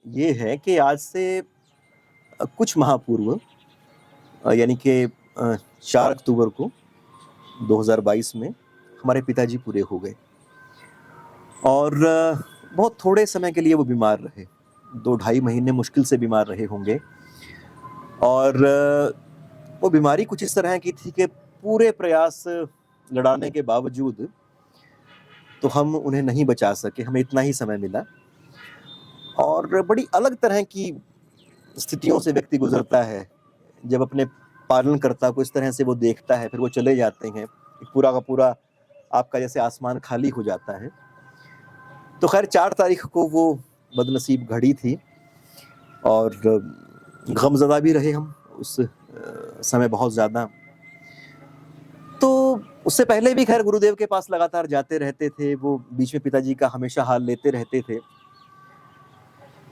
ये है कि आज से कुछ माह पूर्व यानी कि 4 अक्टूबर को 2022 में हमारे पिताजी पूरे हो गए और बहुत थोड़े समय के लिए वो बीमार रहे। 2 ढाई महीने मुश्किल से बीमार रहे होंगे और वो बीमारी कुछ इस तरह की थी कि पूरे प्रयास लड़ाने के बावजूद तो हम उन्हें नहीं बचा सके, हमें इतना ही समय मिला। और बड़ी अलग तरह की स्थितियों से व्यक्ति गुजरता है जब अपने पालनकर्ता को इस तरह से वो देखता है, फिर वो चले जाते हैं, पूरा का पूरा आपका जैसे आसमान खाली हो जाता है। तो खैर 4 तारीख को वो बदनसीब घड़ी थी और गमज़दा भी रहे हम उस समय बहुत ज़्यादा। तो उससे पहले भी खैर गुरुदेव के पास लगातार जाते रहते थे, वो बीच में पिताजी का हमेशा हाल लेते रहते थे।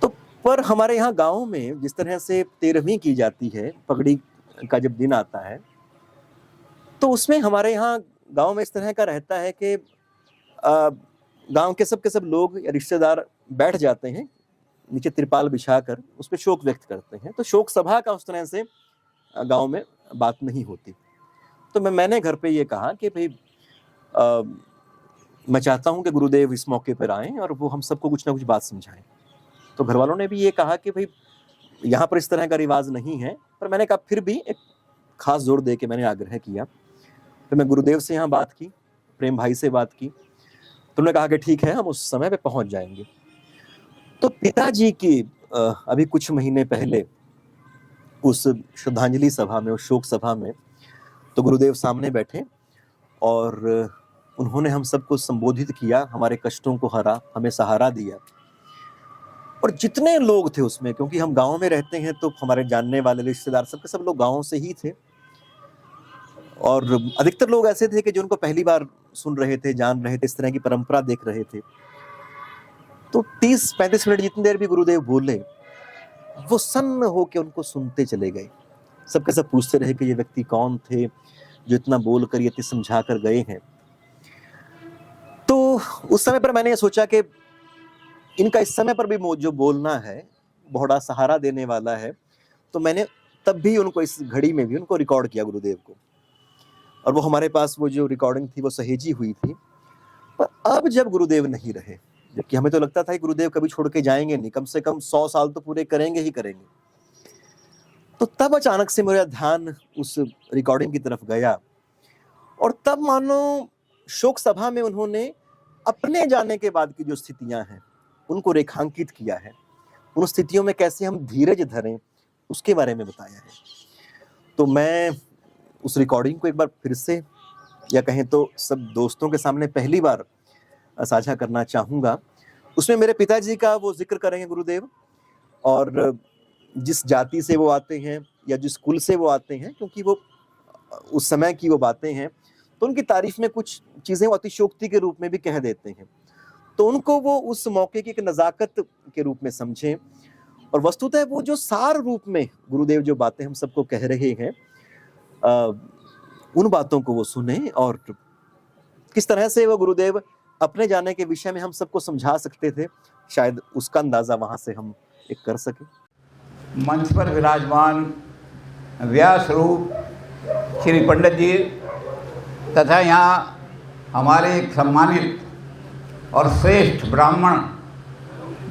तो पर हमारे यहाँ गाँव में जिस तरह से 13वीं की जाती है, पगड़ी का जब दिन आता है, तो उसमें हमारे यहाँ गाँव में इस तरह का रहता है कि गाँव के सब लोग या रिश्तेदार बैठ जाते हैं, नीचे तिरपाल बिछाकर उस पे शोक व्यक्त करते हैं। तो शोक सभा का उस तरह से गाँव में बात नहीं होती। तो मैंने घर पे ये कहा कि भई मैं चाहता हूँ कि गुरुदेव इस मौके पर आएँ और वो हम सबको कुछ ना कुछ बात समझाएँ। तो घरवालों ने भी ये कहा कि भई यहाँ पर इस तरह का रिवाज नहीं है, पर मैंने कहा फिर भी एक खास जोर दे के मैंने आग्रह किया। फिर मैं गुरुदेव से यहाँ बात की, प्रेम भाई से बात की, तो उन्होंने कहा कि ठीक है, हम उस समय पे पहुँच जाएँगे। तो पिताजी की अभी कुछ महीने पहले उस श्रद्धांजलि सभा में, उस शोक सभा में, तो गुरुदेव सामने बैठे और उन्होंने हम सबको संबोधित किया, हमारे कष्टों को हरा, हमें सहारा दिया। और जितने लोग थे उसमें, क्योंकि हम गाँव में रहते हैं तो हमारे जानने वाले रिश्तेदार सब के सब लोग गाँव से ही थे और अधिकतर लोग ऐसे थे कि जो उनको पहली बार सुन रहे थे, जान रहे थे, इस तरह की परंपरा देख रहे थे। तो 30-35 मिनट जितनी देर भी गुरुदेव बोले, वो सन्न होके उनको सुनते चले गए। सब के सब पूछते रहे कि ये व्यक्ति कौन थे जो इतना बोलकर, ये इतनी समझा कर गए हैं। तो उस समय पर मैंने ये सोचा कि इनका इस समय पर भी जो बोलना है बड़ा सहारा देने वाला है। तो मैंने तब भी उनको, इस घड़ी में भी उनको रिकॉर्ड किया गुरुदेव को, और वो हमारे पास वो जो रिकॉर्डिंग थी वो सहेजी हुई थी। पर अब जब गुरुदेव नहीं रहे, जबकि हमें तो लगता था कि गुरुदेव कभी छोड़ के जाएंगे नहीं, कम से कम 100 साल तो पूरे करेंगे ही करेंगे, तो तब अचानक से मेरा ध्यान उस रिकॉर्डिंग की तरफ गया और तब मानो शोक सभा में उन्होंने अपने जाने के बाद की जो स्थितियां हैं उनको रेखांकित किया है। उन स्थितियों में कैसे हम धीरज धरें उसके बारे में बताया है। तो मैं उस रिकॉर्डिंग को एक बार फिर से, या कहें तो सब दोस्तों के सामने पहली बार साझा करना चाहूँगा। उसमें मेरे पिताजी का वो जिक्र करेंगे गुरुदेव, और जिस जाति से वो आते हैं या जिस कुल से वो आते हैं, क्योंकि वो उस समय की वो बातें हैं, तो उनकी तारीफ में कुछ चीज़ें वो अतिशयोक्ति के रूप में भी कह देते हैं। तो उनको वो उस मौके की एक नज़ाकत के रूप में समझें और वस्तुतः वो जो सार रूप में गुरुदेव जो बातें हम सबको कह रहे हैं, उन बातों को वो सुने और किस तरह से वो गुरुदेव अपने जाने के विषय में हम सबको समझा सकते थे, शायद उसका अंदाजा वहां से हम एक कर सके। मंच पर विराजमान व्यास रूप श्री पंडित जी तथा यहाँ हमारे एक सम्मानित और श्रेष्ठ ब्राह्मण,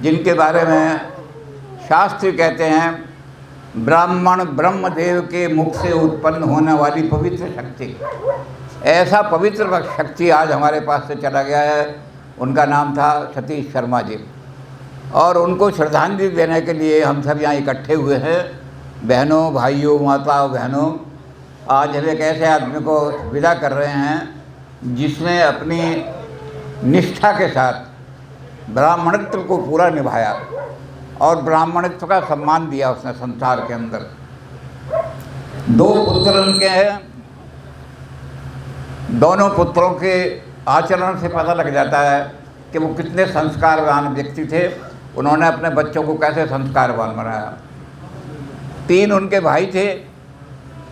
जिनके बारे में शास्त्र कहते हैं ब्राह्मण ब्रह्मदेव के मुख से उत्पन्न होने वाली पवित्र शक्ति, ऐसा पवित्र शक्ति आज हमारे पास से चला गया है। उनका नाम था सतीश शर्मा जी, और उनको श्रद्धांजलि देने के लिए हम सब यहाँ इकट्ठे हुए हैं। बहनों, भाइयों, माताओं, बहनों, आज हम एक ऐसे आदमी को विदा कर रहे हैं जिसने अपनी निष्ठा के साथ ब्राह्मणत्व को पूरा निभाया और ब्राह्मणत्व का सम्मान दिया उसने संसार के अंदर। 2 पुत्र उनके हैं, दोनों पुत्रों के आचरण से पता लग जाता है कि वो कितने संस्कारवान व्यक्ति थे। उन्होंने अपने बच्चों को कैसे संस्कारवान बनाया। 3 उनके भाई थे,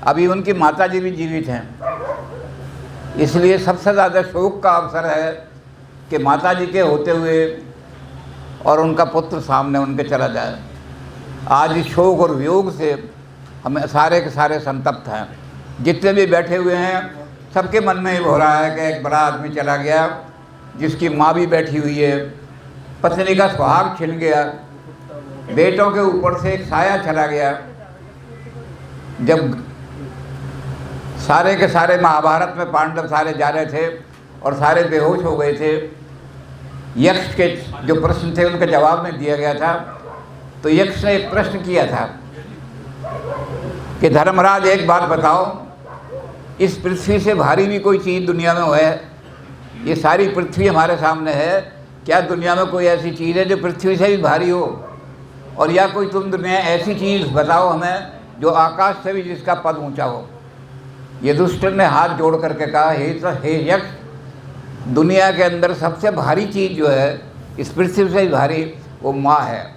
अभी उनकी माताजी भी जीवित हैं, इसलिए सबसे ज़्यादा शोक का अवसर है कि माताजी के होते हुए और उनका पुत्र सामने उनके चला जाए। आज इस शोक और वियोग से हमें सारे के सारे संतप्त हैं। जितने भी बैठे हुए हैं सबके मन में ये हो रहा है कि एक बड़ा आदमी चला गया, जिसकी माँ भी बैठी हुई है, पत्नी का सुहाग छिन गया, बेटों के ऊपर से एक साया चला गया। जब सारे के सारे महाभारत में पांडव सारे जा रहे थे और सारे बेहोश हो गए थे, यक्ष के जो प्रश्न थे उनके जवाब में दिया गया था। तो यक्ष ने एक प्रश्न किया था कि धर्मराज एक बात बताओ, इस पृथ्वी से भारी भी कोई चीज़ दुनिया में है? ये सारी पृथ्वी हमारे सामने है, क्या दुनिया में कोई ऐसी चीज़ है जो पृथ्वी से भी भारी हो? और या कोई तुम दुनिया ऐसी चीज़ बताओ हमें जो आकाश से भी जिसका पद ऊंचा हो। ये दुष्ट ने हाथ जोड़ करके कहा, हे यक्ष, दुनिया के अंदर सबसे भारी चीज़ जो है इस पृथ्वी से भी भारी, वो माँ है।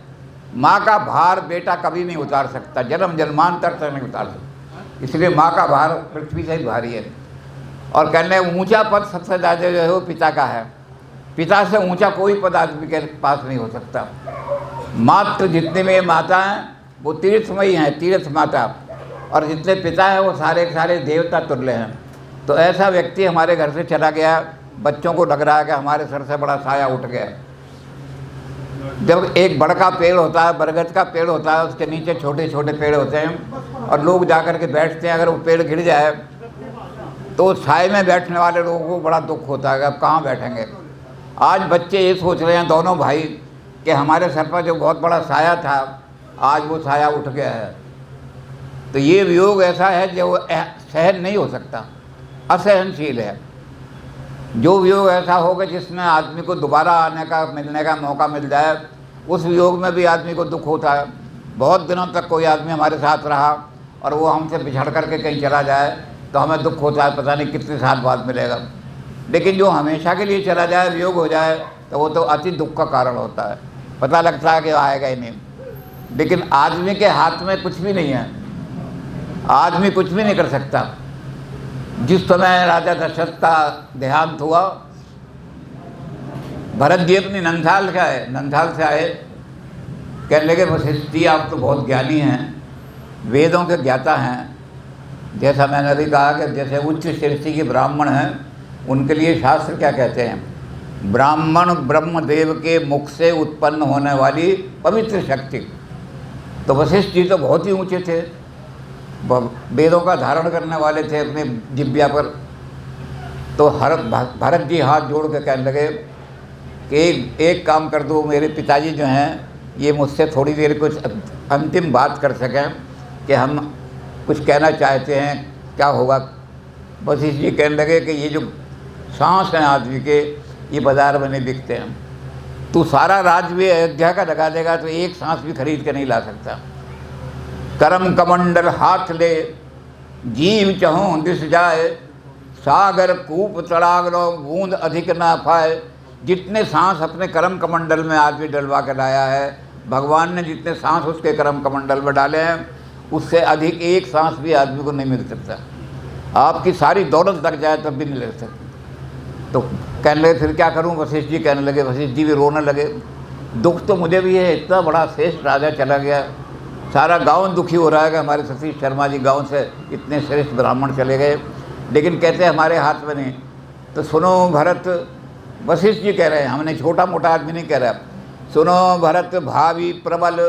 माँ का भार बेटा कभी नहीं उतार सकता, जन्म जन्मांतर तक नहीं उतार सकता, इसलिए माँ का भार पृथ्वी से ही भारी है। और कहने ऊंचा पद सबसे ज़्यादा जो है वो पिता का है, पिता से ऊंचा कोई पद आदमी के पास नहीं हो सकता। मात्र जितने में माता हैं वो तीर्थमयी हैं, तीर्थ माता, और जितने पिता हैं वो सारे के सारे देवता तुल्य हैं। तो ऐसा व्यक्ति हमारे घर से चला गया, बच्चों को लग रहा है कि हमारे सर से बड़ा साया उठ गया। जब एक बड़का पेड़ होता है, बरगद का पेड़ होता है, उसके नीचे छोटे छोटे पेड़ होते हैं और लोग जा कर के बैठते हैं। अगर वो पेड़ गिर जाए तो साए में बैठने वाले लोगों को बड़ा दुख होता है कि अब कहाँ बैठेंगे। आज बच्चे ये सोच रहे हैं, दोनों भाई, कि हमारे सर पर जो बहुत बड़ा साया था आज वो साया उठ गया है। तो ये वियोग ऐसा है जो सहन नहीं हो सकता, असहनशील है। जो वियोग ऐसा होगा जिसमें आदमी को दोबारा आने का मिलने का मौका मिल जाए, उस वियोग में भी आदमी को दुख होता है। बहुत दिनों तक कोई आदमी हमारे साथ रहा और वो हमसे बिछड़ करके कहीं चला जाए तो हमें दुख होता है, पता नहीं कितने साल बाद मिलेगा। लेकिन जो हमेशा के लिए चला जाए, वियोग हो जाए, तो वो तो अति दुख का कारण होता है, पता लगता है कि आएगा ही नहीं। लेकिन आदमी के हाथ में कुछ भी नहीं है, आदमी कुछ भी नहीं कर सकता। जिस समय राजा दशरथ का देहांत हुआ, भरत जी अपनी नंदहाल से आए, कहने लगे वशिष्ठ जी आप तो बहुत ज्ञानी हैं, वेदों के ज्ञाता हैं। जैसा मैंने अभी कहा कि जैसे उच्च श्रेष्ठी के ब्राह्मण हैं, उनके लिए शास्त्र क्या कहते हैं, ब्राह्मण ब्रह्मदेव के मुख से उत्पन्न होने वाली पवित्र शक्ति। तो वशिष्ठ जी तो बहुत ही ऊंचे थे, वेदों का धारण करने वाले थे अपने जिब्या पर। तो भरत जी हाथ जोड़ के कहने लगे कि एक काम कर दो, मेरे पिताजी जो हैं ये मुझसे थोड़ी देर कुछ अंतिम बात कर सकें कि हम कुछ कहना चाहते हैं, क्या होगा। वशिष्ठ जी कहने लगे कि ये जो सांस हैं आदमी के, ये बाज़ार में नहीं बिकते हैं। तू सारा राज्य भी अयोध्या का लगा देगा तो एक सांस भी खरीद के नहीं ला सकता। करम कमंडल हाथ ले, जीव चहों दिस जाए, सागर कूप तड़ाग लो, बूंद अधिक ना पाए। जितने सांस अपने करम कमंडल में आदमी डलवा के लाया है, भगवान ने जितने सांस उसके करम कमंडल में डाले हैं, उससे अधिक एक सांस भी आदमी को नहीं मिल सकता। आपकी सारी दौलत लग जाए तब भी नहीं लग सकती। तो कहने लगे फिर क्या करूं? वशिष्ठ जी कहने लगे, वशिष्ठ जी भी रोने लगे, दुख तो मुझे भी है, इतना बड़ा श्रेष्ठ राजा चला गया, सारा गांव दुखी हो रहा है कि हमारे सतीश शर्मा जी गांव से इतने श्रेष्ठ ब्राह्मण चले गए, लेकिन कहते हैं हमारे हाथ में नहीं। तो सुनो भरत, वशिष्ठ जी कह रहे हैं, हमने छोटा मोटा आदमी नहीं कह रहा, सुनो भरत भावी प्रबल,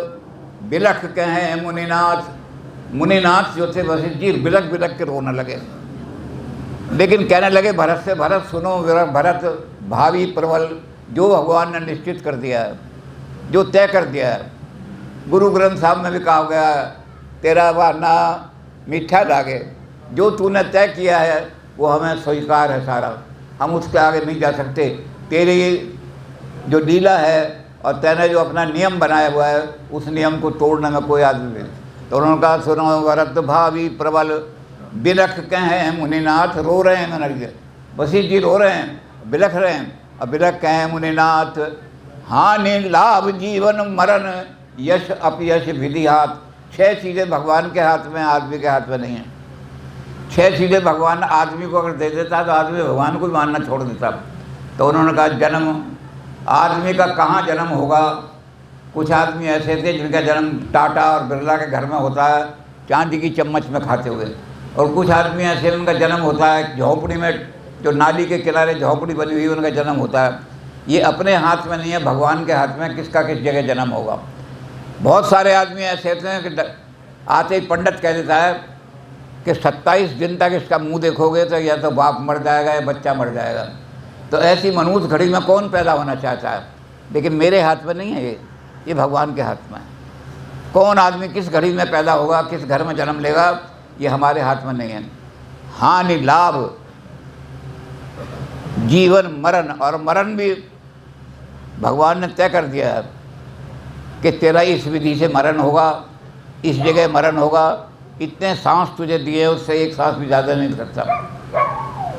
बिलख कहें मुनिनाथ। मुनिनाथ जो थे वशिष्ठ जी बिलख बिलख के रोने लगे। लेकिन कहने लगे भरत से, भरत सुनो भरत भावी प्रबल, जो भगवान ने निश्चित कर दिया है, जो तय कर दिया है, गुरु ग्रंथ साहब में भी कहा गया है, तेरा वाना मीठा लागे, जो तूने तय किया है वो हमें स्वीकार है सारा, हम उसके आगे नहीं जा सकते। तेरी जो लीला है और तैने जो अपना नियम बनाया हुआ है, उस नियम को तोड़ने में कोई आदमी नहीं। तो उन्होंने कहा सुनो भरत भावी प्रबल, बिलख कहें मुनिनाथ। रो रहे हैं मनर्ज, वशिष्ठ जी रो रहे हैं, बिलख रहे हैं। अब बिलख कहें मुनिनाथ, हानि लाभ जीवन मरण, यश अपयश विधि हाथ। 6 चीज़ें भगवान के हाथ में, आदमी के हाथ में नहीं है। 6 चीज़ें भगवान आदमी को अगर दे देता तो आदमी भगवान को भी मानना छोड़ देता। तो उन्होंने कहा जन्म, आदमी का कहाँ जन्म होगा। कुछ आदमी ऐसे थे जिनका जन्म टाटा और बिरला के घर में होता है, चांदी की चम्मच में खाते हुए, और कुछ आदमी ऐसे उनका जन्म होता है झोंपड़ी में, जो नाली के किनारे झोंपड़ी बनी हुई उनका जन्म होता है। ये अपने हाथ में नहीं है, भगवान के हाथ में किसका किस जगह जन्म होगा। बहुत सारे आदमी ऐसे होते हैं कि आते ही पंडित कह देता है कि 27 दिन तक इसका मुंह देखोगे तो या तो बाप मर जाएगा या बच्चा मर जाएगा। तो ऐसी मनहूस घड़ी में कौन पैदा होना चाहता है? लेकिन मेरे हाथ में नहीं है, ये भगवान के हाथ में है। कौन आदमी किस घड़ी में पैदा होगा, किस घर में जन्म लेगा, ये हमारे हाथ में नहीं है। हानि लाभ, जीवन मरण, और मरण भी भगवान ने तय कर दिया है कि तेरा इस विधि से मरण होगा, इस जगह मरण होगा, इतने सांस तुझे दिए उससे एक सांस भी ज़्यादा नहीं करता।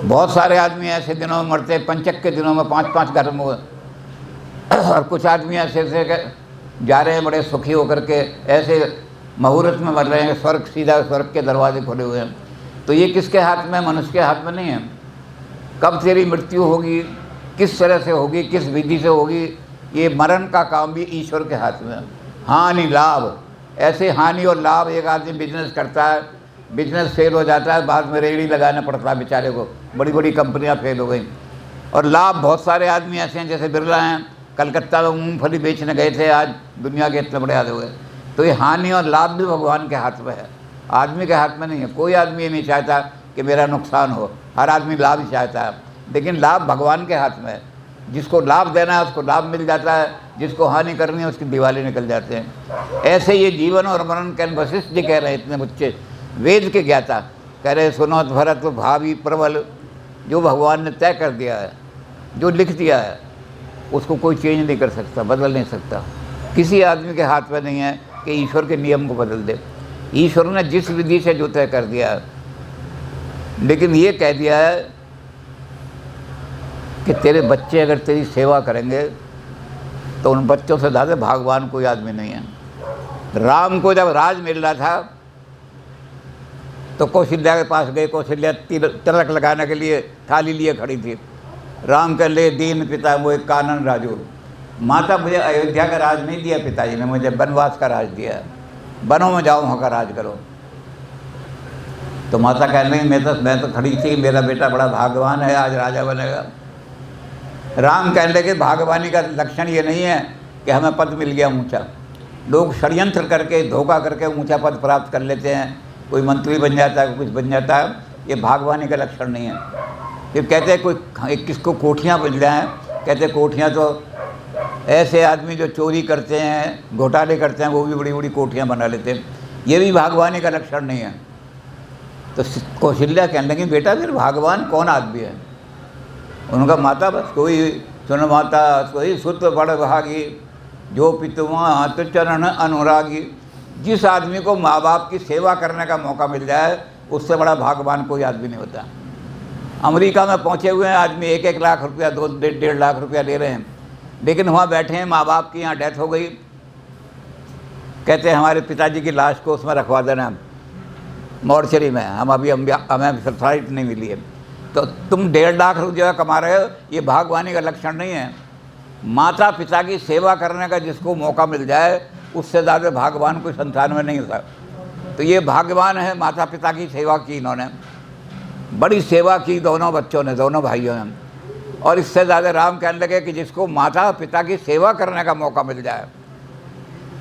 बहुत सारे आदमी ऐसे दिनों में मरते हैं, पंचक के दिनों में 5-5 घर में, और कुछ आदमी ऐसे जा रहे हैं बड़े सुखी होकर के, ऐसे मुहूर्त में मर रहे हैं, स्वर्ग सीधा स्वर्ग के दरवाजे खुले हुए हैं। तो ये किसके हाथ में? मनुष्य के हाथ में नहीं है। कब तेरी मृत्यु होगी, किस तरह से होगी, किस विधि से होगी, ये मरण का काम भी ईश्वर के हाथ में है। हानि लाभ, ऐसे हानि और लाभ, एक आदमी बिजनेस करता है, बिजनेस फेल हो जाता है, बाद में रेहड़ी लगाना पड़ता है बेचारे को, बड़ी बड़ी कंपनियां फेल हो गई। और लाभ, बहुत सारे आदमी ऐसे हैं जैसे बिरला हैं, कलकत्ता में मूंगफली बेचने गए थे, आज दुनिया के इतने बड़े आदमी हुए। तो ये हानि और लाभ भी भगवान के हाथ में है, आदमी के हाथ में नहीं है। कोई आदमी ये नहीं चाहता कि मेरा नुकसान हो, हर आदमी लाभ ही चाहता है, लेकिन लाभ भगवान के हाथ में है। जिसको लाभ देना है उसको लाभ मिल जाता है, जिसको हानि करनी है उसकी दिवाली निकल जाते हैं। ऐसे ये जीवन और मरण के वशिष्ठ जी कह रहे हैं, इतने बच्चे वेद के ज्ञाता कह रहे, सुनो भरत भावी प्रबल, जो भगवान ने तय कर दिया है, जो लिख दिया है, उसको कोई चेंज नहीं कर सकता, बदल नहीं सकता। किसी आदमी के हाथ में नहीं है कि ईश्वर के नियम को बदल दे। ईश्वर ने जिस विधि से जो तय कर दिया है, लेकिन ये कह दिया है कि तेरे बच्चे अगर तेरी सेवा करेंगे तो उन बच्चों से ज़्यादा भगवान कोई आदमी नहीं है। राम को जब राज मिल रहा था तो कौशल्या के पास गए, कौशल्या तिलक लगाने के लिए थाली लिए खड़ी थी। राम कह ले, दीन पिता मोहे कानन राजो, माता मुझे अयोध्या का राज नहीं दिया, पिताजी ने मुझे वनवास का राज दिया, वनों में जाओ वहाँ का राज करो। तो माता कह रही मैं तो खड़ी थी, मेरा बेटा बड़ा भाग्यवान है, आज राजा बनेगा। राम कहने लगे भाग्यवानी का लक्षण ये नहीं है कि हमें पद मिल गया ऊंचा। लोग षड्यंत्र करके, धोखा करके ऊंचा पद प्राप्त कर लेते हैं, कोई मंत्री बन जाता है, कुछ बन जाता है, ये भाग्यवानी का लक्षण नहीं है। फिर कहते हैं कोई किसको कोठियाँ मिल जाएँ, कहते कोठियाँ तो ऐसे आदमी जो चोरी करते हैं, घोटाले करते हैं, वो भी बड़ी बड़ी कोठियाँ बना लेते हैं, ये भी भाग्यवानी का लक्षण नहीं है। तो कौशल्या कहने लगी बेटा फिर भाग्यवान कौन आदमी है? उनका माता बस कोई सुन माता कोई सुत बड़ भागी, जो पितुआ हाथ चरण अनुरागी। जिस आदमी को माँ बाप की सेवा करने का मौका मिल जाए उससे बड़ा भाग्यवान कोई आदमी नहीं होता। अमेरिका में पहुँचे हुए हैं आदमी, 1-1 लाख रुपया, 2-1.5 लाख रुपया ले रहे हैं, लेकिन वहाँ बैठे हैं, माँ बाप की यहाँ डेथ हो गई, कहते हैं हमारे पिताजी की लाश को उसमें रखवा देना मॉर्चरी में, हमें फ्लाइट नहीं मिली है। तो तुम 1.5 लाख रुपया कमा रहे हो, ये भाग्यवानी का लक्षण नहीं है। माता पिता की सेवा करने का जिसको मौका मिल जाए उससे ज़्यादा भाग्यवान कोई संसार में नहीं होता। तो ये भाग्यवान है, माता पिता की सेवा की इन्होंने, बड़ी सेवा की दोनों बच्चों ने, दोनों भाइयों ने। और इससे ज़्यादा राम कहने लगे कि जिसको माता पिता की सेवा करने का मौका मिल जाए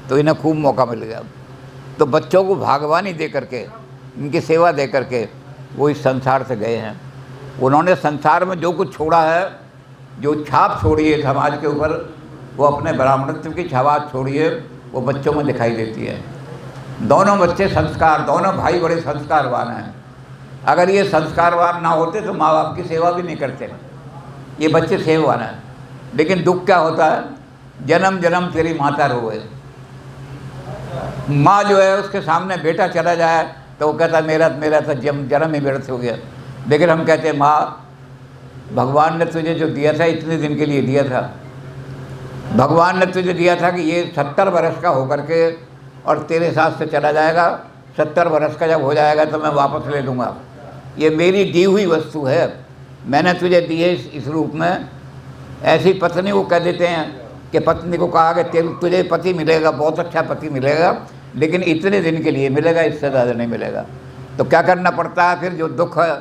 तो इन्हें खूब मौका मिल गया। तो बच्चों को भाग्यवानी दे करके, इनकी सेवा दे करके वो इस संसार से गए हैं। उन्होंने संसार में जो कुछ छोड़ा है, जो छाप छोड़ी है समाज के ऊपर, वो अपने ब्राह्मणत्व की छाप छोड़ी है, वो बच्चों में दिखाई देती है। दोनों बच्चे संस्कार, दोनों भाई बड़े संस्कारवान हैं। अगर ये संस्कारवान ना होते तो माँ बाप की सेवा भी नहीं करते। ये बच्चे सेवावान हैं, लेकिन दुख क्या होता है, जन्म जन्म तेरी माता रोए। माँ जो है उसके सामने बेटा चला जाए तो वो कहता मेरा तो जन्म ही व्यर्थ हो गया। लेकिन हम कहते हैं माँ, भगवान ने तुझे जो दिया था इतने दिन के लिए दिया था, भगवान ने तुझे दिया था कि ये 70 वर्ष का होकर के और तेरे साथ से चला जाएगा, 70 वर्ष का जब हो जाएगा तो मैं वापस ले लूँगा। ये मेरी दी हुई वस्तु है, मैंने तुझे दी है इस रूप में, ऐसी पत्नी को कह देते हैं कि पत्नी को कहा कि तुझे पति मिलेगा, बहुत अच्छा पति मिलेगा, लेकिन इतने दिन के लिए मिलेगा, इससे ज़्यादा नहीं मिलेगा। तो क्या करना पड़ता है फिर? जो दुख है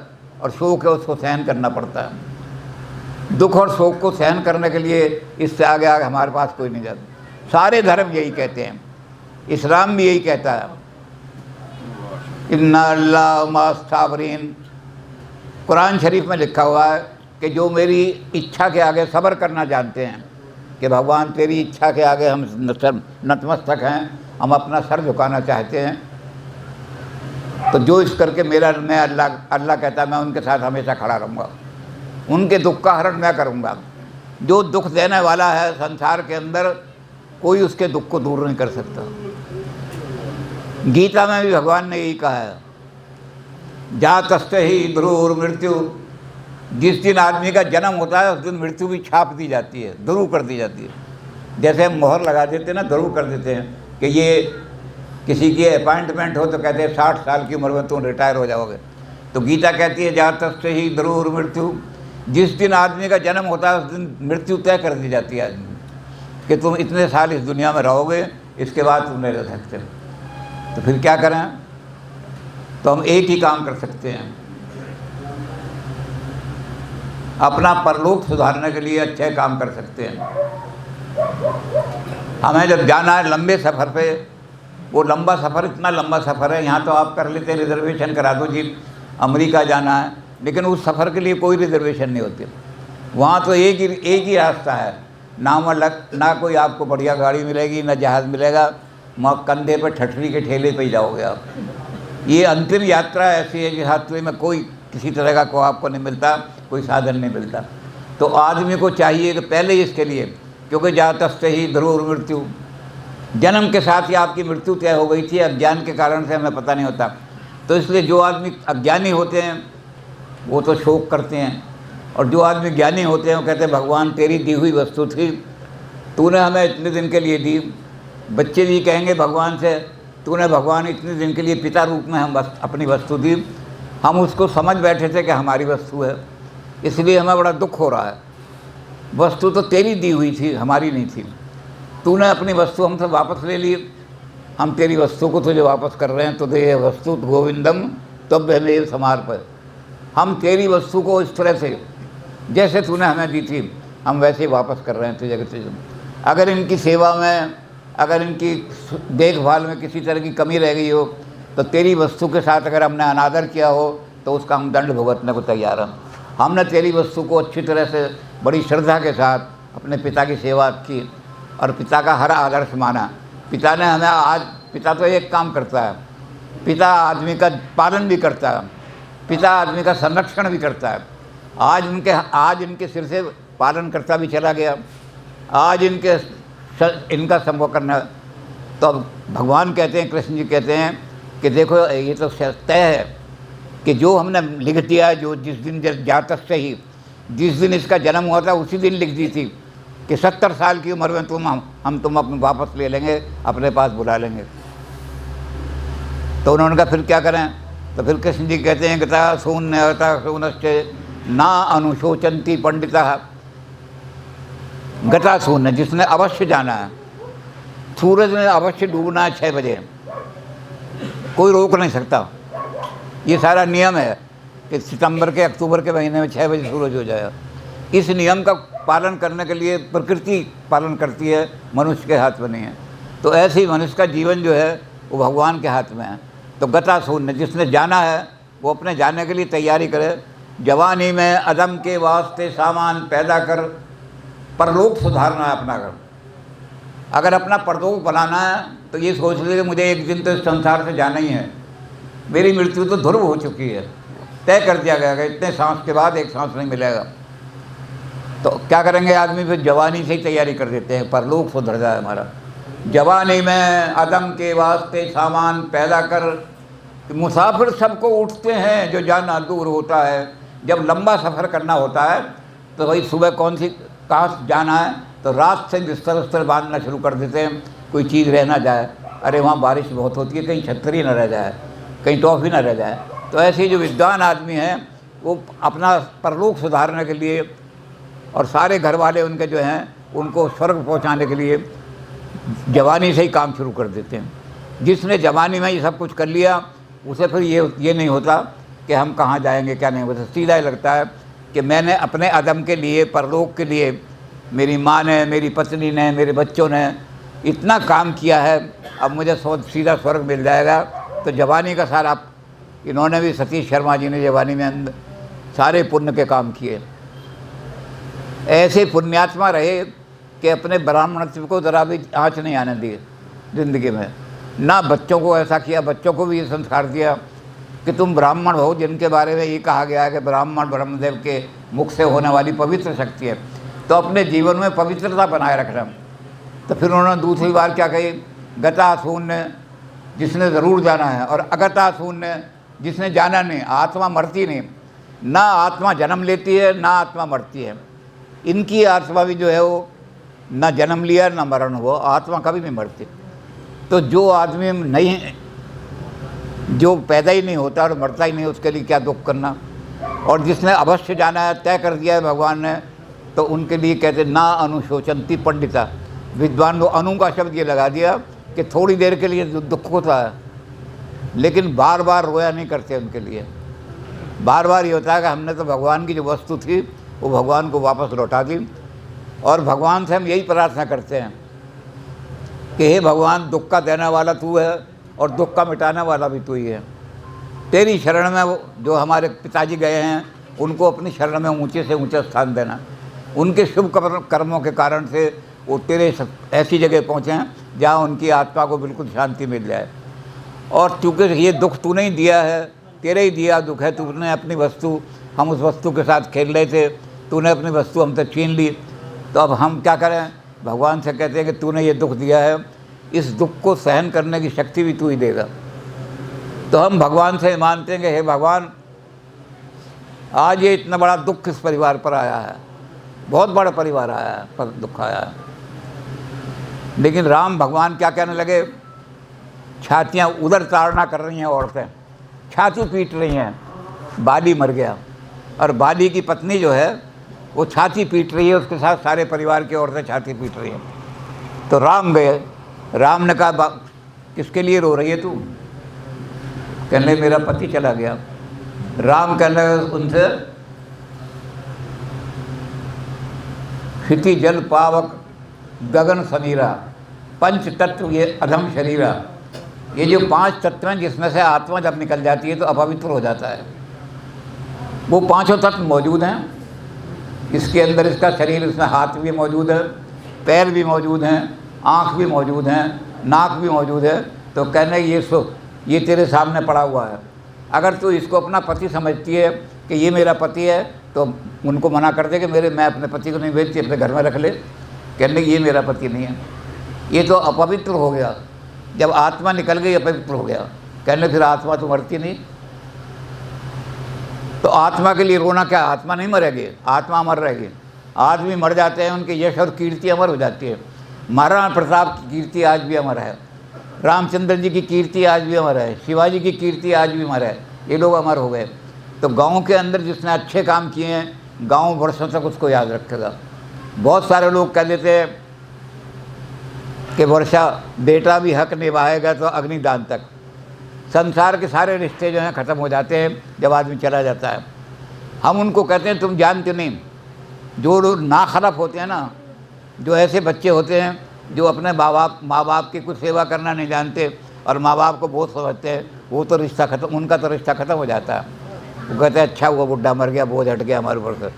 और शोक है उसको सहन करना पड़ता है। दुख और शोक को सहन करने के लिए इससे आगे हमारे पास कोई नहीं जाता। सारे धर्म यही कहते हैं, इस्लाम भी यही कहता है, इन्ना अल्लाह मास्ताबरीन। कुरान शरीफ में लिखा हुआ है कि जो मेरी इच्छा के आगे सब्र करना जानते हैं, कि भगवान तेरी इच्छा के आगे हम नतमस्तक हैं, हम अपना सर झुकाना चाहते हैं, तो जो इस करके मैं अल्लाह कहता है मैं उनके साथ हमेशा खड़ा रहूँगा, उनके दुख का हरण मैं करूँगा। जो दुख देने वाला है संसार के अंदर, कोई उसके दुख को दूर नहीं कर सकता। गीता में भी भगवान ने यही कहा है, जातस्ते ही ध्रुव मृत्यु। जिस दिन आदमी का जन्म होता है उस दिन मृत्यु भी छाप दी जाती है, ध्रुव कर दी जाती है। जैसे हम मोहर लगा देते हैं ना, ध्रुव कर देते हैं कि ये किसी की अपॉइंटमेंट हो तो कहते हैं 60 साल की उम्र में तुम रिटायर हो जाओगे। तो गीता कहती है जातस्ते ही ध्रुव मृत्यु। जिस दिन आदमी का जन्म होता है उस दिन मृत्यु तय कर दी जाती है आदमी कि तुम इतने साल इस दुनिया में रहोगे, इसके बाद तुम नहीं रह सकते। तो फिर क्या करें? तो हम एक ही काम कर सकते हैं, अपना परलोक सुधारने के लिए अच्छे काम कर सकते हैं। हमें जब जाना है लंबे सफ़र पे, वो लंबा सफ़र इतना लंबा सफ़र है, यहाँ तो आप कर लेते रिजर्वेशन करा दो जी, अमेरिका जाना है, लेकिन उस सफ़र के लिए कोई रिजर्वेशन नहीं होती। वहाँ तो एक ही रास्ता है, ना कोई आपको बढ़िया गाड़ी मिलेगी, ना जहाज़ मिलेगा, वहाँ कंधे पर ठठरी के ठेले पे ही जाओगे आप। ये अंतिम यात्रा ऐसी है कि यात्रा में कोई किसी तरह का को आपको नहीं मिलता, कोई साधन नहीं मिलता। तो आदमी को चाहिए कि पहले इसके लिए, क्योंकि जातस्ते ही ध्रुव मृत्यु, जन्म के साथ ही आपकी मृत्यु तय हो गई थी, अज्ञान के कारण से हमें पता नहीं होता। तो इसलिए जो आदमी अज्ञानी होते हैं वो तो शोक करते हैं, और जो आदमी ज्ञानी होते हैं वो कहते हैं भगवान तेरी दी हुई वस्तु थी, तूने हमें इतने दिन के लिए दी। बच्चे भी कहेंगे भगवान से, तूने भगवान इतने दिन के लिए पिता रूप में हम अपनी वस्तु दी, हम उसको समझ बैठे थे कि हमारी वस्तु है, इसलिए हमें बड़ा दुख हो रहा है। वस्तु तो तेरी दी हुई थी, हमारी नहीं थी। तूने अपनी वस्तु हमसे वापस ले ली, हम तेरी वस्तु को तुझे वापस कर रहे हैं। तो दे वस्तु गोविंदम तब हमें समर्पय। हम तेरी वस्तु को इस तरह से जैसे तूने हमें दी थी हम वैसे ही वापस कर रहे हैं तुझे। अगर इनकी सेवा में, अगर इनकी देखभाल में किसी तरह की कमी रह गई हो, तो तेरी वस्तु के साथ अगर हमने अनादर किया हो तो उसका हम दंड भुगतने को तैयार हैं। हमने तेरी वस्तु को अच्छी तरह से बड़ी श्रद्धा के साथ अपने पिता की सेवा की और पिता का हर आदर्श माना। पिता ने हमें पिता तो एक काम करता है, पिता आदमी का पालन भी करता है, पिता आदमी का संरक्षण भी करता है। आज इनके सिर से पालन करता भी चला गया, आज इनका संभव करना। तो अब भगवान कहते हैं, कृष्ण जी कहते हैं कि देखो ये तो तय है कि जो हमने लिख दिया है, जो जिस दिन जातक से ही जिस दिन इसका जन्म हुआ था उसी दिन लिख दी थी कि 70 साल की उम्र में तुम अपने वापस ले लेंगे, अपने पास बुला लेंगे। तो उन्होंने कहा फिर क्या करें? तो फिर कृष्ण जी कहते हैं गता शून्यता शून्य ना अनुशोचंती पंडिता। गता शून्य, जिसने अवश्य जाना है, सूरज ने अवश्य डूबना है 6 बजे, कोई रोक नहीं सकता। ये सारा नियम है कि सितंबर के अक्टूबर के महीने में 6 बजे सूरज हो जाएगा। इस नियम का पालन करने के लिए प्रकृति पालन करती है, मनुष्य के हाथ में नहीं है। तो ऐसे ही मनुष्य का जीवन जो है वो भगवान के हाथ में है। तो गता शून्य, जिसने जाना है वो अपने जाने के लिए तैयारी करे। जवानी में अदम के वास्ते सामान पैदा कर, परलोक सुधारना है अपना घर। अगर अपना परलोक बनाना है तो ये सोच ले कि मुझे एक दिन तो इस संसार से जाना ही है, मेरी मृत्यु तो ध्रुव हो चुकी है, तय कर दिया गया कि इतने सांस के बाद एक सांस नहीं मिलेगा। तो क्या करेंगे आदमी? फिर जवानी से ही तैयारी कर देते हैं, परलोक सुधर जाए हमारा। जवानी में अदम के वास्ते सामान पैदा कर। मुसाफिर सबको उठते हैं जो जाना दूर होता है। जब लंबा सफ़र करना होता है तो भाई सुबह कहाँ जाना है तो रात से बिस्तर बांधना शुरू कर देते हैं, कोई चीज़ रह ना जाए। अरे वहाँ बारिश बहुत होती है, कहीं छतरी ना रह जाए, कहीं टॉफ़ी ना रह जाए। तो ऐसे जो विद्वान आदमी हैं वो अपना परलोक सुधारने के लिए और सारे घर वाले उनके जो हैं उनको स्वर्ग पहुंचाने के लिए जवानी से ही काम शुरू कर देते हैं। जिसने जवानी में ये सब कुछ कर लिया उसे फिर ये नहीं होता कि हम कहाँ जाएंगे क्या नहीं होता। सीधा ही लगता है कि मैंने अपने अदम के लिए, परलोक के लिए, मेरी माँ ने, मेरी पत्नी ने, मेरे बच्चों ने इतना काम किया है, अब मुझे सीधा स्वर्ग मिल जाएगा। तो जवानी का सारा, इन्होंने भी, सतीश शर्मा जी ने जवानी में सारे पुण्य के काम किए। ऐसे पुण्यात्मा रहे कि अपने ब्राह्मणत्व को ज़रा भी आँच नहीं आने दी ज़िंदगी में। ना बच्चों को ऐसा किया, बच्चों को भी ये संस्कार दिया कि तुम ब्राह्मण हो, जिनके बारे में ये कहा गया है कि ब्राह्मण ब्रह्मदेव के मुख से होने वाली पवित्र शक्ति है, तो अपने जीवन में पवित्रता बनाए रखना। तो फिर उन्होंने दूसरी बार क्या कही, गता शून्य, जिसने ज़रूर जाना है, और अगता शून्य, जिसने जाना नहीं। आत्मा मरती नहीं, ना आत्मा जन्म लेती है ना आत्मा मरती है। इनकी आत्मा भी जो है वो ना जन्म लिया ना मरण हुआ, आत्मा कभी नहीं मरती। तो जो आदमी नहीं, जो पैदा ही नहीं होता और मरता ही नहीं, उसके लिए क्या दुख करना। और जिसने अवश्य जाना है, तय कर दिया है भगवान ने, तो उनके लिए कहते ना अनुशोचंती पंडिता। विद्वान को अनु का शब्द ये लगा दिया कि थोड़ी देर के लिए दुख होता है, लेकिन बार बार रोया नहीं करते उनके लिए। बार बार ये होता है कि हमने तो भगवान की जो वस्तु थी वो भगवान को वापस लौटा दी। और भगवान से हम यही प्रार्थना करते हैं कि हे भगवान, दुख का देने वाला तू है और दुख का मिटाने वाला भी तू ही है। तेरी शरण में वो जो हमारे पिताजी गए हैं उनको अपनी शरण में ऊंचे से ऊंचा स्थान देना। उनके शुभ कर्मों के कारण से वो तेरे ऐसी जगह पहुँचे हैं जहाँ उनकी आत्मा को बिल्कुल शांति मिल जाए। और चूँकि ये दुख तूने ही दिया है, तेरे ही दिया दुख है, तूने अपनी वस्तु, हम उस वस्तु के साथ खेल रहे थे, तूने अपनी वस्तु हमसे छीन ली, तो अब हम क्या करें। भगवान से कहते हैं कि तूने ये दुख दिया है, इस दुख को सहन करने की शक्ति भी तू ही देगा। तो हम भगवान से मानते हैं कि हे भगवान, आज ये इतना बड़ा दुख इस परिवार पर आया है, बहुत बड़ा परिवार आया है, पर दुख आया है। लेकिन राम भगवान क्या कहने लगे, छातियाँ उधर ताड़ना कर रही हैं औरतें, छाती पीट रही हैं, बाली मर गया। और बाली की पत्नी जो है वो छाती पीट रही है, उसके साथ सारे परिवार की औरतें छाती पीट रही हैं। तो राम गए, राम ने कहा किसके लिए रो रही है तू। कहने लगे मेरा पति चला गया। राम कहने लगे उनसे, क्षिति जल पावक गगन समीरा, पंच तत्व ये अधम शरीरा। ये जो 5 तत्व हैं जिसमें से आत्मा जब निकल जाती है तो अपवित्र हो जाता है। वो 5 तत्व मौजूद हैं इसके अंदर। इसका शरीर, इसमें हाथ भी मौजूद है, पैर भी मौजूद हैं, आँख भी मौजूद हैं, नाक भी मौजूद है। तो कहने ये तेरे सामने पड़ा हुआ है। अगर तू इसको अपना पति समझती है कि ये मेरा पति है, तो उनको मना कर दे कि मैं अपने पति को नहीं भेजती, अपने घर में रख ले। कहने ये मेरा पति नहीं है, ये तो अपवित्र हो गया। जब आत्मा निकल गई अपवित्र हो गया। कहने फिर आत्मा तो मरती नहीं। तो आत्मा के लिए रोना क्या, आत्मा नहीं मरेगी, आत्मा अमर रहेगी। आदमी मर जाते हैं, उनके यश और कीर्ति अमर हो जाती है। महाराणा प्रताप की कीर्ति आज भी अमर है, रामचंद्र जी की कीर्ति आज भी अमर है, शिवाजी की कीर्ति आज भी अमर है। ये लोग अमर हो गए। तो गाँव के अंदर जिसने अच्छे काम किए हैं, गाँव वर्षों तक उसको याद रखेगा। बहुत सारे लोग कह देते हैं कि वर्षा बेटा भी हक निभाएगा तो अग्निदान तक। संसार के सारे रिश्ते जो हैं ख़त्म हो जाते हैं जब आदमी चला जाता है। हम उनको कहते हैं तुम जानते नहीं, जो लोग नाखलफ होते हैं ना, जो ऐसे बच्चे होते हैं जो अपने माँ बाप की कुछ सेवा करना नहीं जानते और माँ बाप को बहुत समझते हैं, वो तो रिश्ता ख़त्म, उनका तो रिश्ता ख़त्म हो जाता है। वो कहते हैं अच्छा हुआ बुढ़ा मर गया, बोझ हट गया हमारे ऊपर से।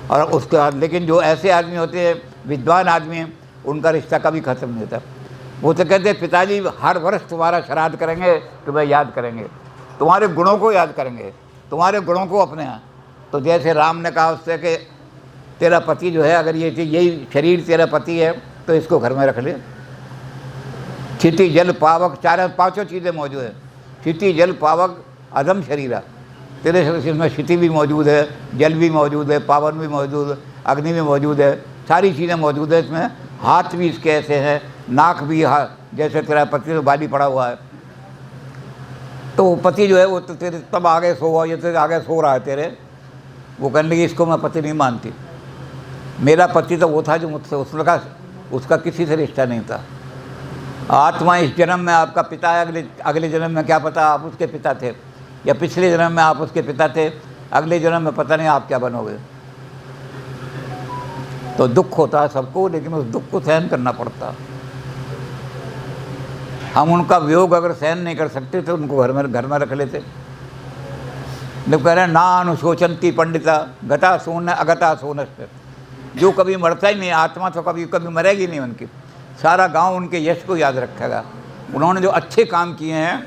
और उसके बाद लेकिन जो ऐसे आदमी होते हैं, विद्वान आदमी हैं, उनका रिश्ता कभी ख़त्म नहीं होता। वो तो कहते हैं पिताजी हर वर्ष तुम्हारा श्राद्ध करेंगे, तुम्हें याद करेंगे, तुम्हारे गुणों को याद करेंगे, तुम्हारे गुणों को अपने यहाँ। तो जैसे राम ने कहा उससे कि तेरा पति जो है, अगर यही शरीर तेरा पति है तो इसको घर में रख ले। क्षिति जल पावक, 5 चीज़ें मौजूद हैं। क्षिति जल पावक अधम शरीरा, तेरे शरीर में क्षिति भी मौजूद है, जल भी मौजूद है, पावन भी मौजूद है, अग्नि भी मौजूद है, सारी चीज़ें मौजूद है इसमें। हाथ भी इसके ऐसे हैं, नाक भी, जैसे तेरा पति तो बाली पड़ा हुआ है। तो पति जो है वो तो तेरे तब आगे सो हुआ, ये तेरे आगे सो रहा है तेरे। वो कहने लगी इसको मैं पति नहीं मानती। मेरा पति तो वो था जो मुझसे उसका किसी से रिश्ता नहीं था। आत्मा इस जन्म में आपका पिता है, अगले जन्म में क्या पता आप उसके पिता थे, या पिछले जन्म में आप उसके पिता थे, अगले जन्म में पता नहीं आप क्या बनोगे। तो दुख होता है सबको, लेकिन उस दुख को सहन करना पड़ता। हम उनका वियोग अगर सहन नहीं कर सकते तो उनको घर में रख लेते। जब कह रहे हैं ना अनुशोचंती पंडिता गता सोन अगता सोनस्य, जो कभी मरता ही नहीं, आत्मा तो कभी कभी मरेगी नहीं उनकी, सारा गांव उनके यश को याद रखेगा। उन्होंने जो अच्छे काम किए हैं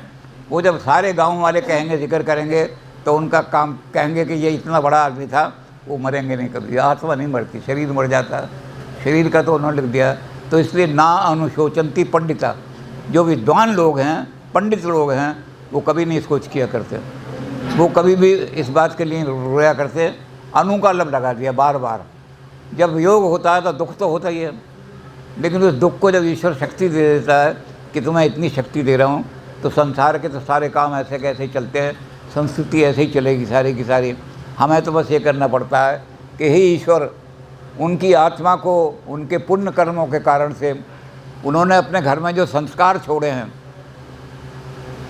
वो जब सारे गांव वाले कहेंगे, जिक्र करेंगे, तो उनका काम कहेंगे कि ये इतना बड़ा आदमी था, वो मरेंगे नहीं कभी। आत्मा नहीं मरती, शरीर मर जाता है, शरीर का तो उन्होंने लिख दिया। तो इसलिए ना अनुशोचंती पंडिता, जो विद्वान लोग हैं, पंडित लोग हैं, वो कभी नहीं सोच किया करते, वो कभी भी इस बात के लिए रोया करते। अनु का लब लगा दिया बार बार। जब योग होता है तो दुख तो होता ही है, लेकिन उस दुख को जब ईश्वर शक्ति दे देता है कि तुम्हें इतनी शक्ति दे रहा हूँ, तो संसार के तो सारे काम ऐसे कैसे चलते हैं, संस्कृति ऐसे ही चलेगी सारी की सारी। हमें तो बस ये करना पड़ता है कि हे ईश्वर, उनकी आत्मा को उनके पुण्य कर्मों के कारण से उन्होंने अपने घर में जो संस्कार छोड़े हैं,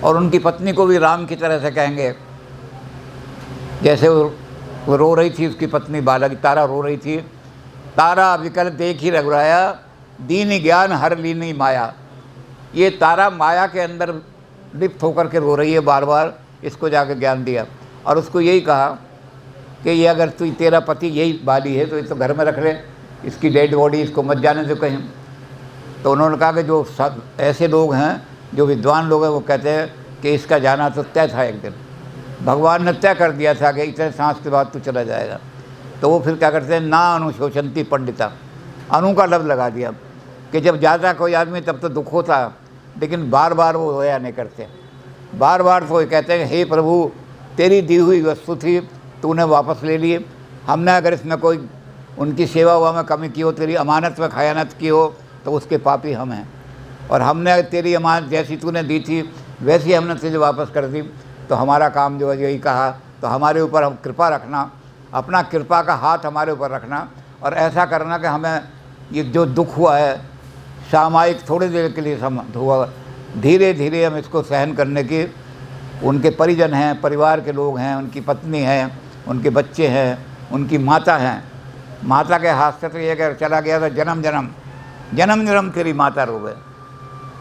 और उनकी पत्नी को भी राम की तरह से कहेंगे। जैसे वो रो रही थी, उसकी पत्नी बालक तारा रो रही थी, तारा विकल देख ही रघुराया, दीन ज्ञान हर लीनी माया। ये तारा माया के अंदर लिप्त होकर के रो रही है बार बार। इसको जाकर ज्ञान दिया और उसको यही कहा कि ये अगर तेरा पति यही बाली है तो ये तो घर में रख ले, इसकी डेड बॉडी इसको मत जाने दो कहीं। तो उन्होंने कहा कि जो सब ऐसे लोग हैं, जो विद्वान लोग हैं, वो कहते हैं कि इसका जाना तो तय था, एक दिन भगवान ने तय कर दिया था कि इतने सांस के बाद तू चला जाएगा। तो वो फिर क्या करते हैं, ना अनुशोचंती पंडिता, अनु का लब लगा दिया कि जब ज़्यादा कोई आदमी तब तो दुख होता, लेकिन बार बार वो रोया नहीं करते। बार बार तो कहते हैं हे प्रभु, तेरी दी हुई वस्तु थी, तूने वापस ले ली। हमने अगर इसमें कोई उनकी सेवा हुआ में कमी की हो, तेरी अमानत में खयानत की हो, तो उसके पापी हम हैं। और हमने तेरी अमानत जैसी तूने दी थी वैसी हमने तुझे वापस कर दी। तो हमारा काम जो है यही कहा, तो हमारे ऊपर हम कृपा रखना, अपना कृपा का हाथ हमारे ऊपर रखना, और ऐसा करना कि हमें ये जो दुख हुआ है सामयिक थोड़ी देर के लिए हुआ, धीरे धीरे हम इसको सहन करने की, उनके परिजन हैं, परिवार के लोग हैं, उनकी पत्नी हैं, उनके बच्चे हैं, उनकी माता हैं। माता के हाथ से तो ये अगर चला गया तो जन्म जन्म तेरी माता रोवे।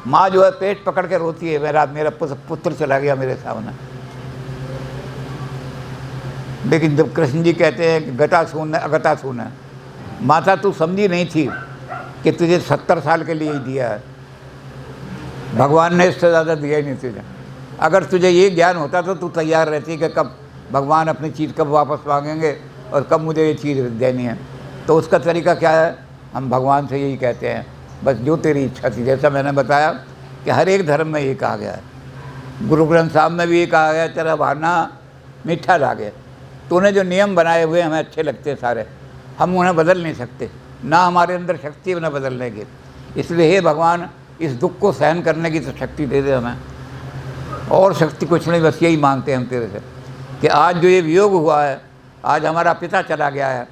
माँ जो है पेट पकड़ के रोती है, मेरा पुत्र चला गया मेरे सामने। लेकिन जब कृष्ण जी कहते हैं कि गता सून अगता सून, माता तू समझी नहीं थी कि तुझे 70 साल के लिए ही दिया है, भगवान ने इससे ज़्यादा दिया ही नहीं तुझे। अगर तुझे ये ज्ञान होता तो तू तैयार रहती कि कब भगवान अपनी चीज़ कब वापस मांगेंगे और कब मुझे ये चीज़ देनी है। तो उसका तरीका क्या है, हम भगवान से यही कहते हैं, बस जो तेरी इच्छा थी। जैसा मैंने बताया कि हर एक धर्म में ये कहा गया है, गुरु ग्रंथ साहब में भी ये कहा गया, तेरा बहाना मीठा लागे। तूने जो नियम बनाए हुए हमें अच्छे लगते सारे, हम उन्हें बदल नहीं सकते, ना हमारे अंदर शक्ति उन्हें बदलने की। इसलिए हे भगवान, इस दुख को सहन करने की तो शक्ति दे दे हमें, और शक्ति कुछ नहीं, बस यही मांगते हैं हम तेरे से कि आज जो ये वियोग हुआ है, आज हमारा पिता चला गया है,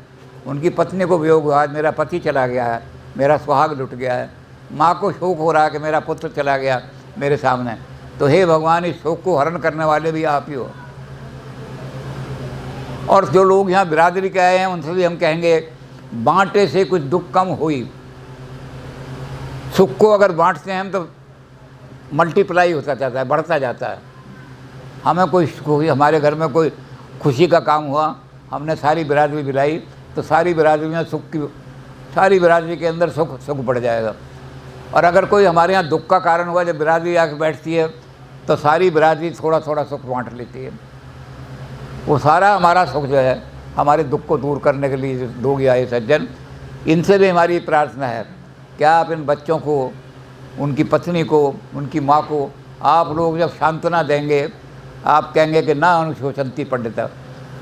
उनकी पत्नी को वियोग हुआ, आज मेरा पति चला गया है, मेरा सुहाग लुट गया है, माँ को शोक हो रहा है कि मेरा पुत्र चला गया मेरे सामने। तो हे भगवान, इस शोक को हरण करने वाले भी आप ही हो। और जो लोग यहाँ बिरादरी के आए हैं उनसे भी हम कहेंगे, बांटे से कुछ दुख कम हुई। सुख को अगर बांटते हैं हम तो मल्टीप्लाई होता जाता है, बढ़ता जाता है। हमें कोई हमारे घर में कोई खुशी का काम हुआ, हमने सारी बिरादरी बुलाई, तो सारी बिरादरी में सुख की, सारी बिरादरी के अंदर सुख बढ़ जाएगा। और अगर कोई हमारे यहाँ दुख का कारण हुआ, जब बिरादरी आके बैठती है तो सारी बिरादरी थोड़ा थोड़ा सुख बांट लेती है। वो सारा हमारा सुख जो है, हमारे दुख को दूर करने के लिए लोग आए सज्जन, इनसे भी हमारी प्रार्थना है कि आप इन बच्चों को, उनकी पत्नी को, उनकी माँ को आप लोग जब सांत्वना देंगे, आप कहेंगे कि ना अनुशोचंती पंडिता,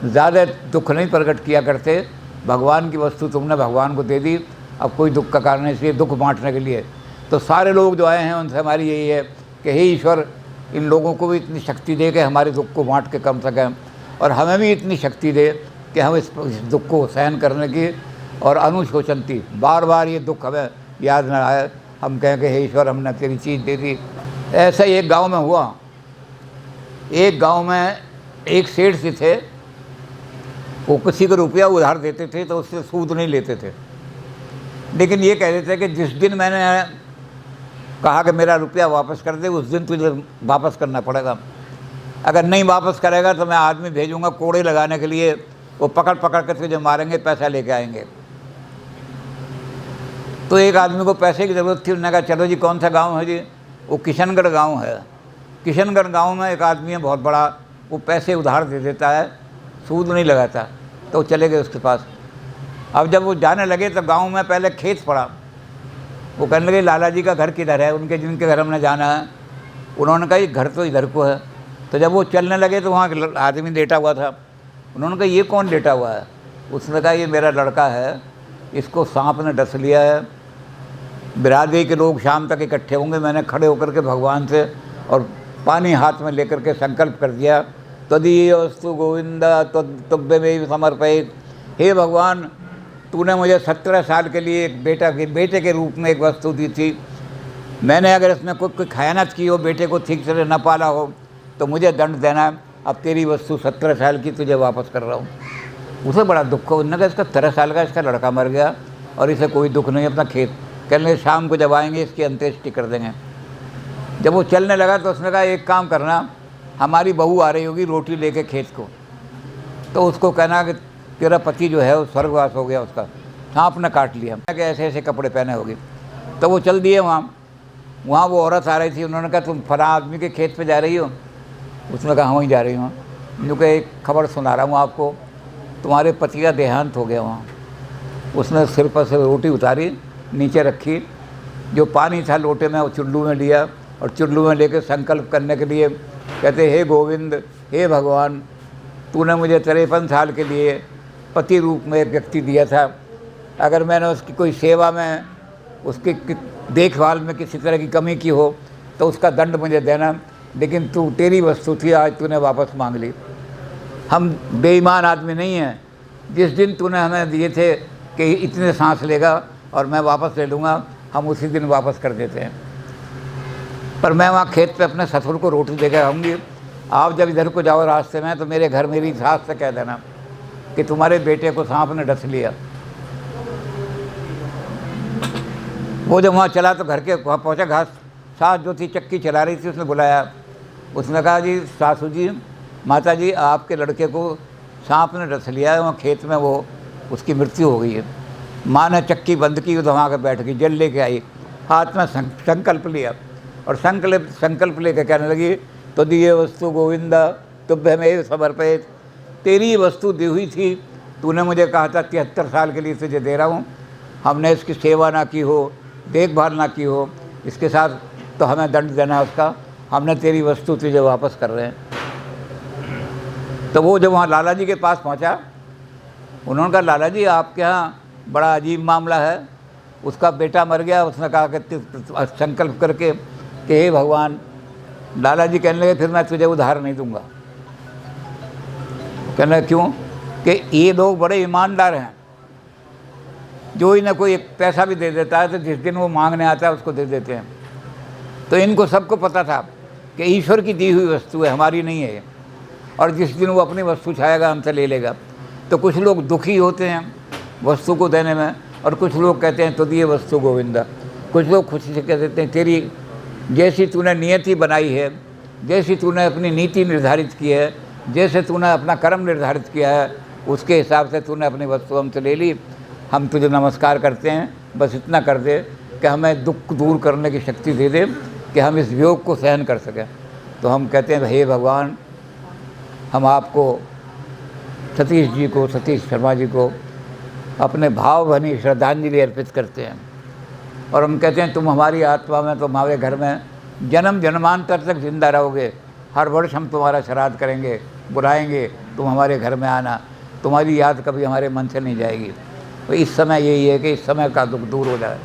ज़्यादा दुख नहीं प्रकट किया करते, भगवान की वस्तु तुमने भगवान को दे दी, अब कोई दुख का कारण है, इसलिए दुख बांटने के लिए। तो सारे लोग जो आए हैं उनसे हमारी यही है कि हे ईश्वर, इन लोगों को भी इतनी शक्ति दे कि हमारे दुख को बांट के कम सकें, और हमें भी इतनी शक्ति दे कि हम इस दुख को सहन करने की और अनुशोचंती, बार बार ये दुख हमें याद न आए, हम कहें कि हे ईश्वर हमने तेरी चीज़ दे दी। ऐसा ही एक गांव में हुआ। एक गांव में एक सेठ जी थे, वो किसी को रुपया उधार देते थे तो उससे सूद नहीं लेते थे, लेकिन ये कह देते थे कि जिस दिन मैंने कहा कि मेरा रुपया वापस कर दे, उस दिन तुझे वापस करना पड़ेगा। अगर नहीं वापस करेगा तो मैं आदमी भेजूंगा कोड़े लगाने के लिए, वो पकड़ पकड़ कर तुझे मारेंगे, पैसा लेके आएंगे। तो एक आदमी को पैसे की ज़रूरत थी, उन्होंने कहा चलो जी कौन सा गांव है जी? वो किशनगढ़ गांव है। किशनगढ़ गांव में एक आदमी है बहुत बड़ा, वो पैसे उधार दे देता है, सूद नहीं लगाता। तो चले गए उसके पास। अब जब वो जाने लगे तो गांव में पहले खेत पड़ा। वो कहने लगे लाला जी का घर किधर है, उनके जिनके घर हमने जाना है। उन्होंने कहा ये घर तो इधर को है। तो जब वो चलने लगे तो वहाँ एक आदमी लेटा हुआ था। उन्होंने कहा ये कौन लेटा हुआ है? उसने कहा ये मेरा लड़का है, इसको सांप ने डस लिया है। बिरादरी के लोग शाम तक इकट्ठे होंगे। मैंने खड़े होकर के भगवान से और पानी हाथ में लेकर के संकल्प कर दिया, तदीय वस्तु गोविंदा तुभ्य में समर्पित। हे भगवान, तूने मुझे 17 साल के लिए एक बेटे के रूप में एक वस्तु दी थी। मैंने अगर इसमें कोई खयानत की हो, बेटे को ठीक से न पाला हो, तो मुझे दंड देना। अब तेरी वस्तु 17 साल की तुझे वापस कर रहा हूँ। उसे बड़ा दुख हो। उन्होंने कहा इसका 13 साल का इसका लड़का मर गया और इसे कोई दुख नहीं, अपना खेत। कहने लगे शाम को जब आएंगे इसकी अंत्येष्टि कर देंगे। जब वो चलने लगा तो उसने कहा एक काम करना, हमारी बहू आ रही होगी रोटी लेके खेत को, तो उसको कहना कि तेरा पति जो है वो स्वर्गवास हो गया, उसका सांप ने काट लिया, कि ऐसे ऐसे कपड़े पहने होगी। तो वो चल दिए वहाँ वो औरत आ रही थी। उन्होंने कहा तुम फला आदमी के खेत पे जा रही हो? उसने कहा हाँ वहीं जा रही हूँ। जो कि एक खबर सुना रहा हूँ आपको, तुम्हारे पति का देहांत हो गया वहाँ। उसने सिर पर से रोटी उतारी, नीचे रखी, जो पानी था लोटे में वो चुल्लू में लिया और चुल्लू में लेकर संकल्प करने के लिए कहते हे गोविंद, हे भगवान, तूने मुझे 53 साल के लिए पति रूप में एक व्यक्ति दिया था। अगर मैंने उसकी कोई सेवा में, उसकी देखभाल में किसी तरह की कमी की हो तो उसका दंड मुझे देना, लेकिन तू तेरी वस्तु थी, आज तूने वापस मांग ली। हम बेईमान आदमी नहीं हैं। जिस दिन तूने हमें दिए थे कि इतने सांस लेगा और मैं वापस ले लूँगा, हम उसी दिन वापस कर देते हैं। पर मैं वहाँ खेत पे अपने ससुर को रोटी देकर आऊँगी। आप जब इधर को जाओ रास्ते में तो मेरे घर मेरी सास से कह देना कि तुम्हारे बेटे को सांप ने डस लिया। वो जब वहाँ चला तो घर के वहाँ पहुँचा, घास सास जो थी चक्की चला रही थी, उसने बुलाया। उसने कहा जी सासू जी, माता जी, आपके लड़के को सांप ने डस लिया है, वहाँ खेत में वो उसकी मृत्यु हो गई है। माँ ने चक्की बंद की, तो वहाँ के बैठ गई, जल लेके आई, हाथ में संकल्प लिया और संकल्प लेकर कहने लगी तो दिए वस्तु गोविंदा तुभ्य में समर्पित। तेरी वस्तु दी हुई थी, तूने मुझे कहा था 73 साल के लिए तुझे दे रहा हूँ। हमने इसकी सेवा ना की हो, देखभाल ना की हो, इसके साथ तो हमें दंड देना है उसका। हमने तेरी वस्तु तुझे वापस कर रहे हैं। तो वो जब वहाँ लाला जी के पास पहुँचा, उन्होंने कहा लाला जी आपके यहाँ बड़ा अजीब मामला है, उसका बेटा मर गया। उसने कहा कि संकल्प करके कि हे भगवान। लाला जी कहने लगे फिर मैं तुझे उधार नहीं दूंगा। कहने क्यों? कि ये लोग बड़े ईमानदार हैं, जो ही ना कोई एक पैसा भी दे देता है तो जिस दिन वो मांगने आता है उसको दे देते हैं। तो इनको सबको पता था कि ईश्वर की दी हुई वस्तु है, हमारी नहीं है, और जिस दिन वो अपनी वस्तु चाहेगा हमसे ले लेगा। तो कुछ लोग दुखी होते हैं वस्तु को देने में, और कुछ लोग कहते हैं तो दिए वस्तु गोविंदा। कुछ लोग खुशी से कह देते हैं तेरी जैसी तूने नियति बनाई है, जैसी तूने अपनी नीति निर्धारित की है, जैसे तूने अपना कर्म निर्धारित किया है, उसके हिसाब से तूने अपनी वस्तु हमसे ले ली। हम तुझे नमस्कार करते हैं, बस इतना कर दे कि हमें दुख दूर करने की शक्ति दे दे कि हम इस वियोग को सहन कर सकें। तो हम कहते हैं हे भगवान, हम आपको सतीश जी को, सतीश शर्मा जी को अपने भाव भनी श्रद्धांजलि अर्पित करते हैं। और हम कहते हैं तुम हमारी आत्मा में, तुम हमारे घर में जन्म जन्मांतर तक जिंदा रहोगे। हर वर्ष हम तुम्हारा श्राद्ध करेंगे, बुलाएंगे, तुम हमारे घर में आना, तुम्हारी याद कभी हमारे मन से नहीं जाएगी। तो इस समय यही है कि इस समय का दुख दूर हो जाए।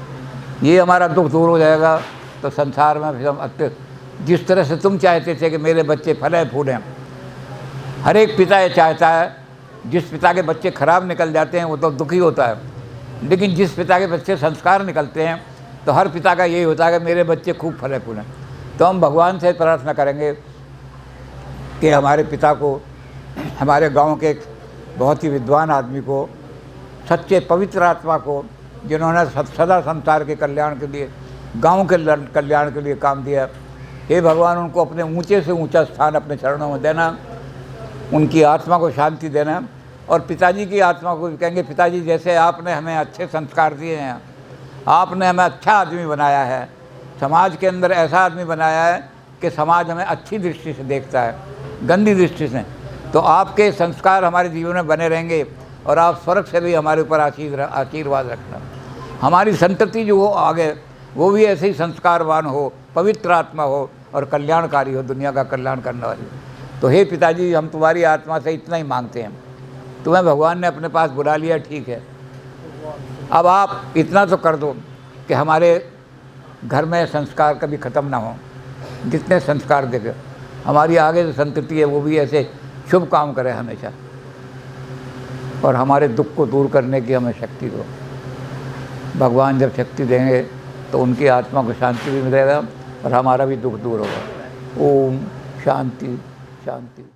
ये हमारा दुख दूर हो जाएगा तो संसार में फिर हम अत्यंत जिस तरह से तुम चाहते थे कि मेरे बच्चे फले फूलें, हर एक पिता ये चाहता है। जिस पिता के बच्चे खराब निकल जाते हैं वो तो दुखी होता है, लेकिन जिस पिता के बच्चे संस्कार निकलते हैं तो हर पिता का यही होता है कि मेरे बच्चे खूब फले फूलें। तो हम भगवान से प्रार्थना करेंगे कि हमारे पिता को, हमारे गांव के एक बहुत ही विद्वान आदमी को, सच्चे पवित्र आत्मा को, जिन्होंने सदा संसार के कल्याण के लिए, गांव के कल्याण के लिए काम दिया, हे भगवान उनको अपने ऊंचे से ऊंचा स्थान अपने चरणों में देना, उनकी आत्मा को शांति देना। और पिताजी की आत्मा को भी कहेंगे, पिताजी जैसे आपने हमें अच्छे संस्कार दिए हैं, आपने हमें अच्छा आदमी बनाया है, समाज के अंदर ऐसा आदमी बनाया है कि समाज हमें अच्छी दृष्टि से देखता है, गंदी दृष्टि से, तो आपके संस्कार हमारे जीवन में बने रहेंगे और आप स्वर्ग से भी हमारे ऊपर आशीर्वाद रखना। हमारी संतति जो हो आगे वो भी ऐसे ही संस्कारवान हो, पवित्र आत्मा हो और कल्याणकारी हो, दुनिया का कल्याण करने वाली। तो हे पिताजी, हम तुम्हारी आत्मा से इतना ही मांगते हैं, तुम्हें भगवान ने अपने पास बुला लिया, ठीक है, अब आप इतना तो कर दो कि हमारे घर में संस्कार कभी ख़त्म ना हो। जितने संस्कार देखे हमारी आगे जो संतति है वो भी ऐसे शुभ काम करे हमेशा, और हमारे दुख को दूर करने की हमें शक्ति दो। भगवान जब शक्ति देंगे तो उनकी आत्मा को शांति भी मिलेगा और हमारा भी दुख दूर होगा। ओम शांति शांति।